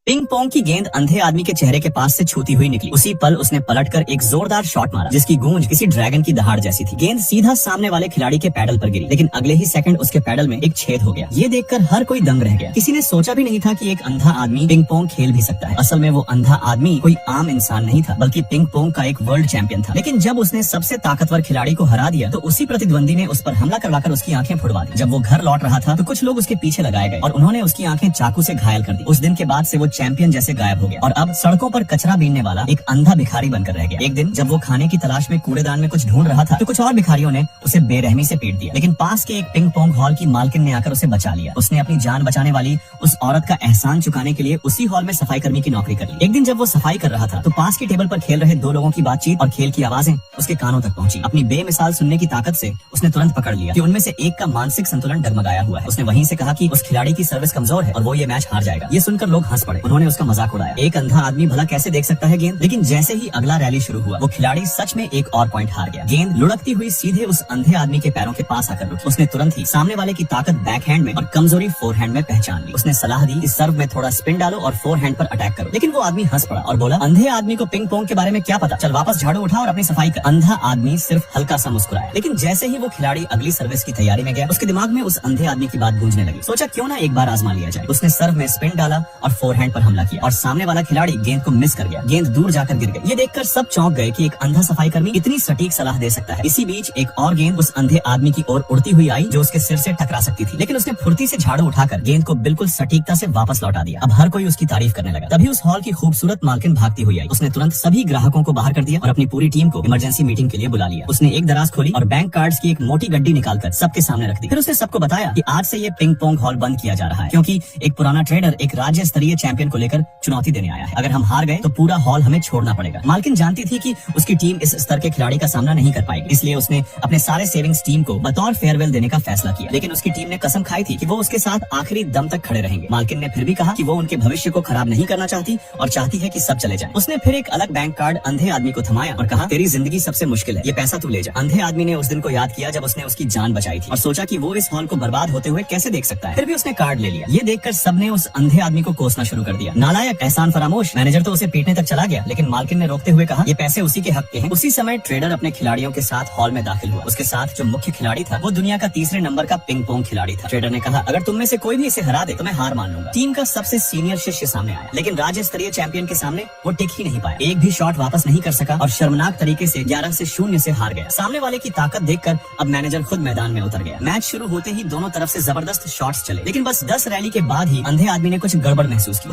Ping pong की गेंद अंधे आदमी के चेहरे के पास से छूती हुई निकली। उसी पल उसने पलटकर एक जोरदार शॉट मारा जिसकी गूंज किसी ड्रैगन की दहाड़ जैसी थी। गेंद सीधा सामने वाले खिलाड़ी के पैडल पर गिरी, लेकिन अगले ही सेकंड उसके पैडल में एक छेद हो गया। ये देखकर हर कोई दंग रह गया। किसी ने सोचा भी नहीं था कि एक अंधा आदमी पिंग पोंग खेल भी सकता है। असल में वो अंधा आदमी कोई आम इंसान नहीं था, बल्कि पिंग पोंग का एक वर्ल्ड चैंपियन था। लेकिन जब उसने सबसे ताकतवर खिलाड़ी को हरा दिया तो उसी प्रतिद्वंदी ने उस पर हमला करवाकर उसकी आंखें फुड़वा दी। जब वो घर लौट रहा था तो कुछ लोग उसके पीछे लगाए गए और उन्होंने उसकी आंखें चाकू से घायल कर दी। उस दिन के बाद से वो चैंपियन जैसे गायब हो गया और अब सड़कों पर कचरा बीनने वाला एक अंधा भिखारी बनकर रह गया। एक दिन जब वो खाने की तलाश में कूड़ेदान में कुछ ढूंढ रहा था तो कुछ और भिखारियों ने उसे बेरहमी से पीट दिया, लेकिन पास के एक पिंग पोंग हॉल की मालकिन ने आकर उसे बचा लिया। उसने अपनी जान बचाने वाली उस औरत का एहसान चुकाने के लिए उसी हॉल में सफाई कर्मी की नौकरी कर ली। एक दिन जब वो सफाई कर रहा था तो पास की टेबल पर खेल रहे दो लोगों की बातचीत और खेल की आवाजें उसके कानों तक पहुंची। अपनी बेमिसाल सुनने की ताकत से उसने तुरंत पकड़ लिया कि उनमें से एक का मानसिक संतुलन डगमगाया हुआ है। उसने वहीं से कहा कि उस खिलाड़ी की सर्विस कमजोर है और वो ये मैच हार जाएगा। ये सुनकर लोग हंस पड़े। उन्होंने उसका मजाक उड़ाया। एक अंधा आदमी भला कैसे देख सकता है गेंद? लेकिन जैसे ही अगला रैली शुरू हुआ वो खिलाड़ी सच में एक और पॉइंट हार गया। गेंद लुढ़कती हुई सीधे उस अंधे आदमी के पैरों के पास आकर रुकी। उसने तुरंत ही सामने वाले की ताकत बैक हैंड में और कमजोरी फोर हैंड में पहचान ली। उसने सलाह दी कि सर्व में थोड़ा स्पिन डालो और फोर हैंड पर अटैक करो, लेकिन वो आदमी हंस पड़ा और बोला, अंधे आदमी को पिंग पोंग के बारे में क्या पता, चल वापस झाड़ू उठा और अपनी सफाई कर। अंधा आदमी सिर्फ हल्का सा मुस्कुराया, लेकिन जैसे ही वो खिलाड़ी अगली सर्विस की तैयारी में गया उसके दिमाग में उस अंधे आदमी की बात गूंजने लगी। सोचा क्यों ना एक बार आजमा लिया जाए। उसने सर्व में स्पिन डाला और फोर हैंड पर हमला किया और सामने वाला खिलाड़ी गेंद को मिस कर गया। गेंद दूर जाकर गिर गई। ये देखकर सब चौंक गए कि एक अंधा सफाई कर्मी इतनी सटीक सलाह दे सकता है। इसी बीच एक और गेंद उस अंधे आदमी की ओर उड़ती हुई आई जो उसके सिर से टकरा सकती थी, लेकिन उसने फुर्ती से झाड़ू उठाकर गेंद को बिल्कुल सटीकता से वापस लौटा दिया। अब हर कोई उसकी तारीफ करने लगा। तभी उस हॉल की खूबसूरत मालकिन भागती हुई आई। उसने तुरंत सभी ग्राहकों को बाहर कर दिया और अपनी पूरी टीम को इमरजेंसी मीटिंग के लिए बुला लिया। उसने एक दराज खोली और बैंक कार्ड्स की एक मोटी गड्डी निकालकर सबके सामने रख दी। फिर उसने सबको बताया कि आज से ये पिंग पोंग हॉल बंद किया जा रहा है, क्योंकि एक पुराना ट्रेडर एक राज्य स्तरीय चैंपियन को लेकर चुनौती देने आया है। अगर हम हार गए तो पूरा हॉल हमें छोड़ना पड़ेगा। मालकिन जानती थी कि उसकी टीम इस स्तर के खिलाड़ी का सामना नहीं कर पाएगी, इसलिए उसने अपने सारे सेविंग्स टीम को बतौर फेयरवेल देने का फैसला किया। लेकिन उसकी टीम ने कसम खाई थी कि वो उसके साथ आखिरी दम तक खड़े रहेंगे। मालकिन ने फिर भी कहा कि वो उनके भविष्य को खराब नहीं करना चाहती और चाहती है कि सब चले जाएं। उसने फिर एक अलग बैंक कार्ड अंधे आदमी को थमाया और कहा, तेरी जिंदगी सबसे मुश्किल है, ये पैसा तू ले जा। अंधे आदमी ने उस दिन को याद किया जब उसने उसकी जान बचाई थी और सोचा कि वो इस हॉल को बर्बाद होते हुए कैसे देख सकता है। फिर भी उसने कार्ड ले लिया। ये देखकर सबने उस अंधे आदमी को कोसना शुरू कर दिया। नालायक, एहसान फरामोश। मैनेजर तो उसे पीटने तक चला गया, लेकिन मालकिन ने रोकते हुए कहा, ये पैसे उसी के हक के हैं। उसी समय ट्रेडर अपने खिलाड़ियों के साथ हॉल में दाखिल हुआ। उसके साथ जो मुख्य खिलाड़ी था वो दुनिया का तीसरे नंबर का पिंग पोंग खिलाड़ी था। ट्रेडर ने कहा, अगर तुम में से कोई भी इसे हरा दे तो मैं हार मान लूंगा। टीम का सबसे सीनियर शिष्य सामने आया, लेकिन राज्य स्तरीय चैंपियन के सामने वो टिक ही नहीं पाया। एक भी शॉट वापस नहीं कर सका और शर्मनाक तरीके से 11-0 से हार गया। सामने वाले की ताकत देखकर अब मैनेजर खुद मैदान में उतर गया। मैच शुरू होते ही दोनों तरफ से जबरदस्त शॉट्स चले, लेकिन बस 10 रैली के बाद ही अंधे आदमी ने कुछ गड़बड़ महसूस की।